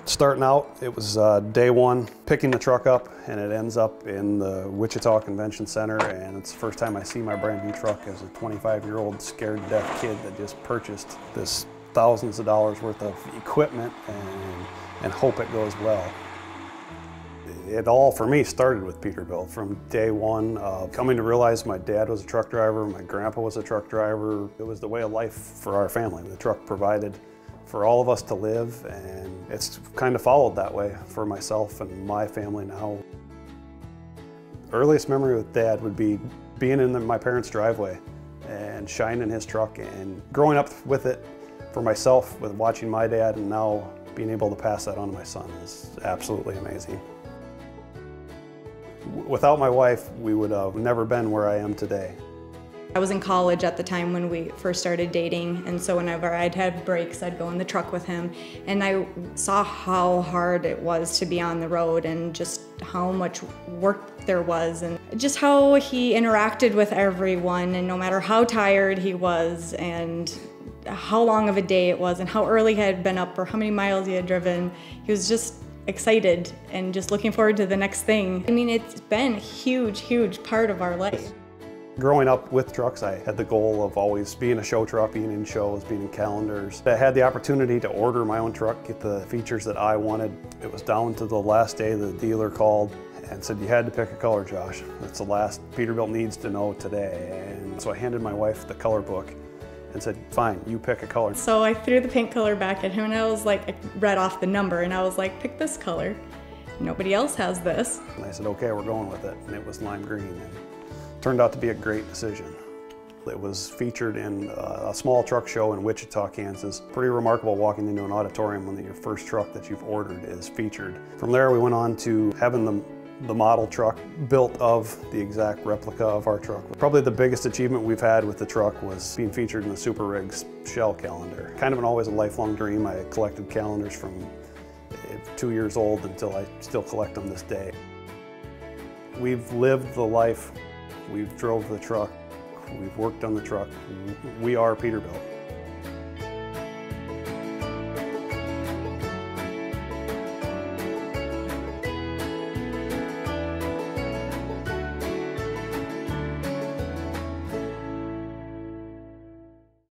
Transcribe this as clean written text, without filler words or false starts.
Starting out, it was day one, picking the truck up, and it ends up in the Wichita Convention Center, and it's the first time I see my brand new truck as a 25-year-old scared to death kid that just purchased this thousands of dollars worth of equipment and hope it goes well. It all, for me, started with Peterbilt. From day one, coming to realize my dad was a truck driver, my grandpa was a truck driver. It was the way of life for our family. The truck provided for all of us to live, and it's kind of followed that way for myself and my family now. Earliest memory with Dad would be being in my parents' driveway and shining his truck, and growing up with it for myself, with watching my dad, and now being able to pass that on to my son is absolutely amazing. Without my wife, we would have never been where I am today. I was in college at the time when we first started dating, and so whenever I'd have breaks, I'd go in the truck with him, and I saw how hard it was to be on the road and just how much work there was, and just how he interacted with everyone, and no matter how tired he was and how long of a day it was and how early he had been up or how many miles he had driven, he was just excited and just looking forward to the next thing. I mean, it's been a huge, huge part of our life. Growing up with trucks, I had the goal of always being a show truck, being in shows, being in calendars. I had the opportunity to order my own truck, get the features that I wanted. It was down to the last day the dealer called and said, "You had to pick a color, Josh. That's the last Peterbilt needs to know today." And so I handed my wife the color book and said, "Fine, you pick a color." So I threw the pink color back at him, and I was like, I read off the number, and I was like, "Pick this color. Nobody else has this." And I said, "Okay, we're going with it." And it was lime green. And turned out to be a great decision. It was featured in a small truck show in Wichita, Kansas. Pretty remarkable walking into an auditorium when your first truck that you've ordered is featured. From there we went on to having the model truck built of the exact replica of our truck. Probably the biggest achievement we've had with the truck was being featured in the Super Rigs shell calendar. Kind of always a lifelong dream. I collected calendars from 2 years old until I still collect them this day. We've lived the life. We've drove the truck, we've worked on the truck. We are Peterbilt.